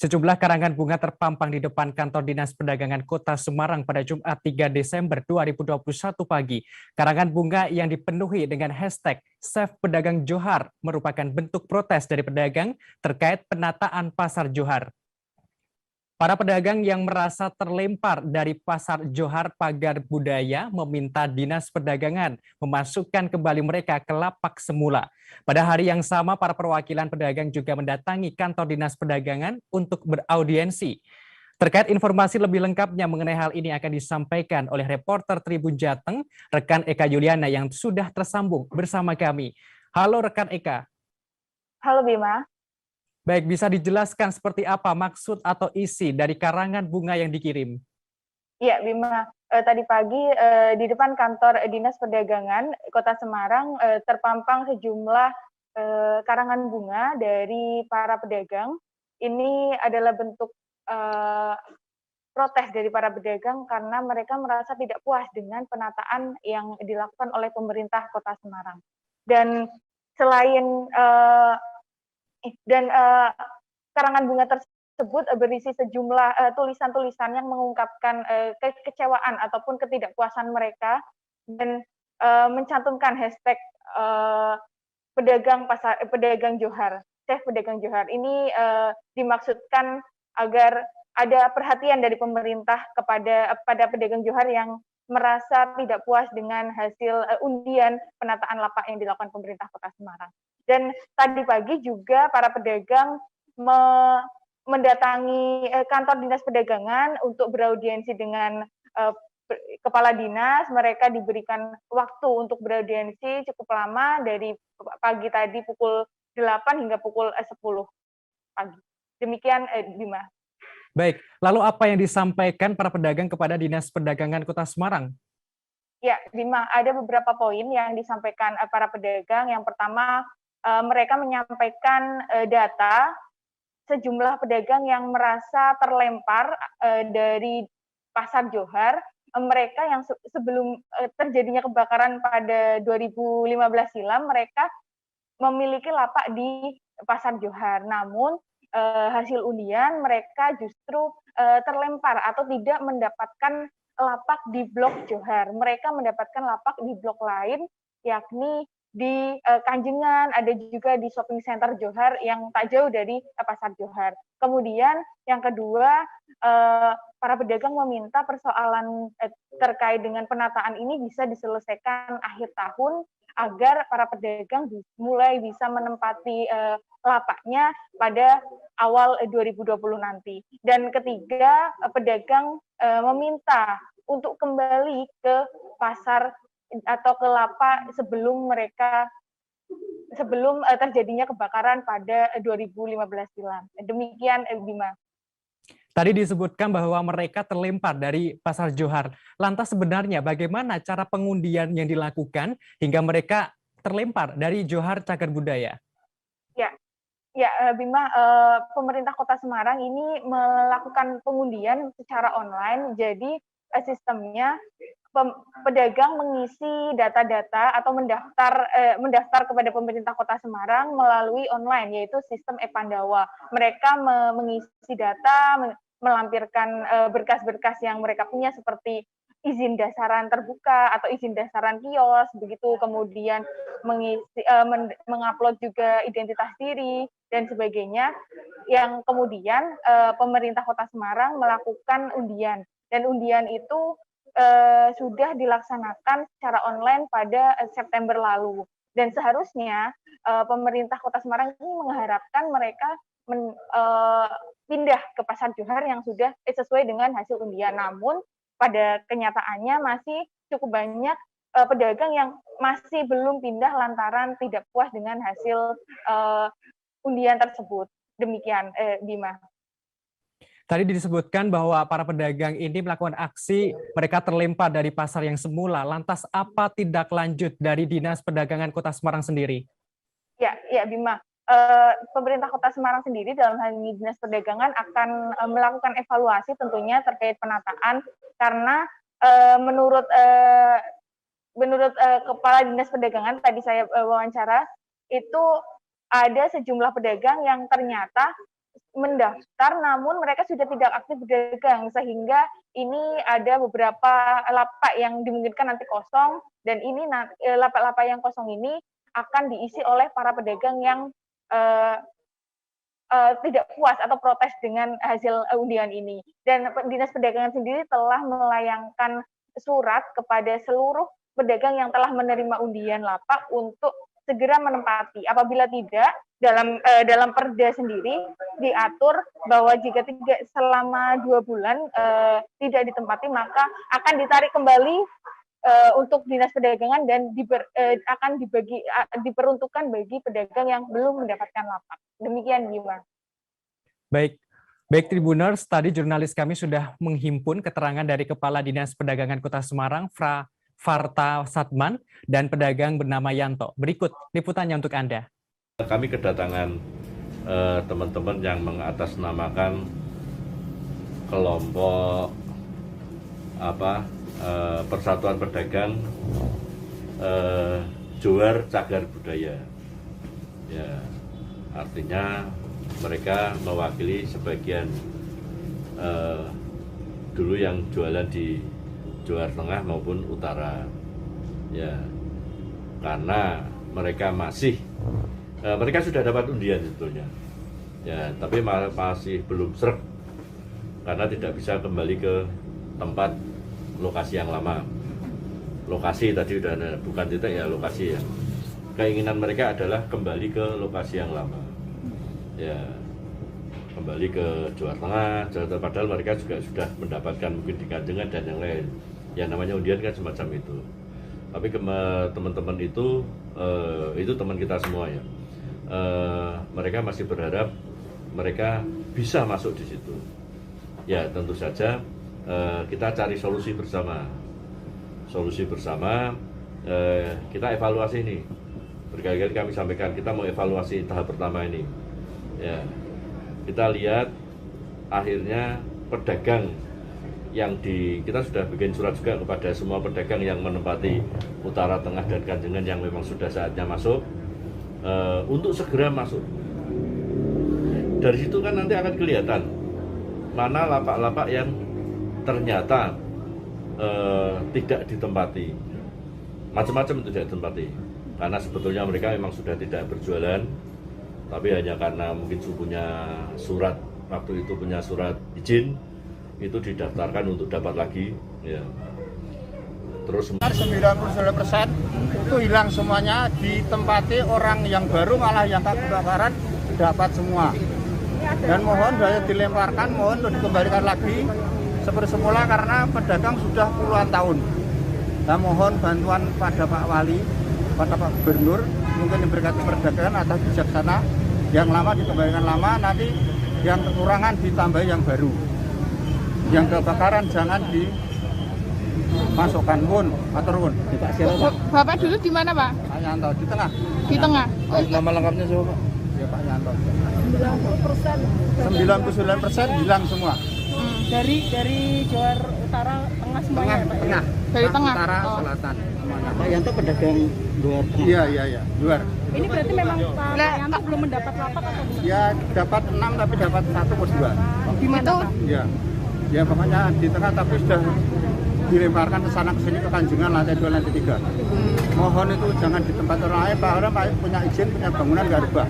Sejumlah karangan bunga terpampang di depan kantor Dinas Perdagangan Kota Semarang pada Jumat 3 Desember 2021 pagi. Karangan bunga yang dipenuhi dengan hashtag Save Pedagang Johar merupakan bentuk protes dari pedagang terkait penataan Pasar Johar. Para pedagang yang merasa terlempar dari Pasar Johar Pagar Budaya meminta Dinas Perdagangan memasukkan kembali mereka ke lapak semula. Pada hari yang sama, para perwakilan pedagang juga mendatangi kantor Dinas Perdagangan untuk beraudiensi. Terkait informasi lebih lengkapnya mengenai hal ini akan disampaikan oleh reporter Tribun Jateng, rekan Eka Yuliana yang sudah tersambung bersama kami. Halo rekan Eka. Halo Bima. Baik, bisa dijelaskan seperti apa maksud atau isi dari karangan bunga yang dikirim? Iya Bima, tadi pagi di depan kantor Dinas Perdagangan Kota Semarang terpampang sejumlah karangan bunga dari para pedagang. Ini adalah bentuk protes dari para pedagang karena mereka merasa tidak puas dengan penataan yang dilakukan oleh pemerintah Kota Semarang. Dan selain karangan bunga tersebut berisi sejumlah tulisan-tulisan yang mengungkapkan kekecewaan ataupun ketidakpuasan mereka dan mencantumkan hashtag pedagang Johar, Save Pedagang Johar. Ini dimaksudkan agar ada perhatian dari pemerintah pada pedagang Johar yang merasa tidak puas dengan hasil undian penataan lapak yang dilakukan pemerintah Kota Semarang. Dan tadi pagi juga para pedagang mendatangi kantor Dinas Perdagangan untuk beraudiensi dengan kepala dinas. Mereka diberikan waktu untuk beraudiensi cukup lama dari pagi tadi pukul 8 hingga pukul 10 pagi. Demikian Bima. Baik, lalu apa yang disampaikan para pedagang kepada Dinas Perdagangan Kota Semarang? Ya, Bima, ada beberapa poin yang disampaikan para pedagang. Yang pertama, mereka menyampaikan data sejumlah pedagang yang merasa terlempar dari Pasar Johar. Mereka yang sebelum terjadinya kebakaran pada 2015 silam, mereka memiliki lapak di Pasar Johar. Namun hasil undian mereka justru terlempar atau tidak mendapatkan lapak di Blok Johar. Mereka mendapatkan lapak di blok lain, yakni di Kanjengan, ada juga di shopping center Johar yang tak jauh dari Pasar Johar. Kemudian yang kedua, para pedagang meminta persoalan terkait dengan penataan ini bisa diselesaikan akhir tahun agar para pedagang mulai bisa menempati lapaknya pada awal 2020 nanti. Dan ketiga, pedagang meminta untuk kembali ke pasar atau ke lapak sebelum terjadinya kebakaran pada 2015 silam. Demikian Bima. Tadi disebutkan bahwa mereka terlempar dari Pasar Johar. Lantas sebenarnya bagaimana cara pengundian yang dilakukan hingga mereka terlempar dari Johar Cagar Budaya? Ya, Bima, pemerintah Kota Semarang ini melakukan pengundian secara online. Jadi sistemnya pedagang mengisi data-data atau mendaftar kepada pemerintah Kota Semarang melalui online, yaitu sistem e-Pandawa. Mereka mengisi data, melampirkan berkas-berkas yang mereka punya seperti izin dasaran terbuka atau izin dasaran kios, begitu, kemudian mengupload juga identitas diri dan sebagainya, yang kemudian pemerintah Kota Semarang melakukan undian, dan undian itu sudah dilaksanakan secara online pada September lalu. Dan seharusnya pemerintah Kota Semarang ini mengharapkan mereka pindah ke Pasar Johar yang sudah sesuai dengan hasil undian. Namun pada kenyataannya masih cukup banyak pedagang yang masih belum pindah lantaran tidak puas dengan hasil undian tersebut. Demikian, Bima. Tadi disebutkan bahwa para pedagang ini melakukan aksi, mereka terlempar dari pasar yang semula. Lantas apa tindak lanjut dari Dinas Perdagangan Kota Semarang sendiri? Ya, Bima. Pemerintah Kota Semarang sendiri dalam hal ini Dinas Perdagangan akan melakukan evaluasi tentunya terkait penataan, karena menurut Kepala Dinas Perdagangan tadi saya wawancara, itu ada sejumlah pedagang yang ternyata mendaftar namun mereka sudah tidak aktif berdagang, sehingga ini ada beberapa lapak yang dimungkinkan nanti kosong, dan ini lapak-lapak yang kosong ini akan diisi oleh para pedagang yang tidak puas atau protes dengan hasil undian ini. Dan Dinas Perdagangan sendiri telah melayangkan surat kepada seluruh pedagang yang telah menerima undian lapak untuk segera menempati. Apabila tidak, dalam Perda sendiri diatur bahwa jika tidak selama 2 bulan tidak ditempati, maka akan ditarik kembali untuk Dinas Perdagangan dan akan diperuntukkan bagi pedagang yang belum mendapatkan lapak. Demikian, Bima. Baik Tribuners, tadi jurnalis kami sudah menghimpun keterangan dari Kepala Dinas Perdagangan Kota Semarang, Farta Satman, dan pedagang bernama Yanto. Berikut liputannya untuk Anda. Kami kedatangan teman-teman yang mengatasnamakan kelompok Persatuan Pedagang Johar Cagar Budaya. Ya, artinya mereka mewakili sebagian dulu yang jualan di Johar Tengah maupun Utara, ya, karena mereka mereka sudah dapat undian sebetulnya, ya, tapi masih belum sreg karena tidak bisa kembali ke tempat lokasi yang lama. Lokasi tadi udah ada, bukan titik ya, lokasi ya. Keinginan mereka adalah kembali ke lokasi yang lama, ya, kembali ke Johar Tengah, padahal mereka juga sudah mendapatkan mungkin di Kanjengan dan yang lain. Ya namanya undian kan semacam itu. Tapi teman-teman itu teman kita semua ya. Mereka masih berharap mereka bisa masuk di situ. Ya tentu saja kita cari solusi bersama. Kita evaluasi ini. Berkali-kali kami sampaikan kita mau evaluasi tahap pertama ini. Ya, kita lihat akhirnya pedagang yang kita sudah bikin surat juga kepada semua pedagang yang menempati Utara, Tengah, dan Kanjengan yang memang sudah saatnya masuk untuk segera masuk. Dari situ kan nanti akan kelihatan mana lapak-lapak yang ternyata tidak ditempati, macam-macam itu tidak ditempati, karena sebetulnya mereka memang sudah tidak berjualan, tapi hanya karena mungkin punya surat, waktu itu punya surat izin, itu didaftarkan untuk dapat lagi, ya. Terus 99% itu hilang semuanya, ditempati orang yang baru, malah yang tak kebakaran dapat semua. Dan mohon saya dilemparkan, mohon untuk dikembalikan lagi seperti semula karena pedagang sudah puluhan tahun. Saya mohon bantuan pada Pak Wali, pada Pak Gubernur, mungkin diberikan perdagangan atau bijaksana, yang lama dikembalikan lama, nanti yang kekurangan ditambah yang baru. Yang kebakaran jangan dimasukkan, Maturun. Bapak dulu di mana, Pak? Pak Yanto, di tengah. Di tengah. Oh, nama lengkapnya siapa, Pak? Ya, Pak Yanto. 99% hilang semua. Dari Johar Utara, Tengah semuanya, Pak? Tengah. Dari tengah. Utara, Selatan. Semuanya. Pak Yanto pedagang Johar. Iya, Johar. Ini berarti memang Pak Yanto belum mendapat lapak atau gimana? Ya, dapat 6 tapi dapat 1 plus 2. Di mana, Pak? Iya. Ya pokoknya di tengah, tapi sudah dilemparkan ke sana ke sini, ke Kanjengan lantai 2, lantai 3. Mohon itu jangan di tempat orang lain, Pak punya izin, punya bangunan nggak rubah.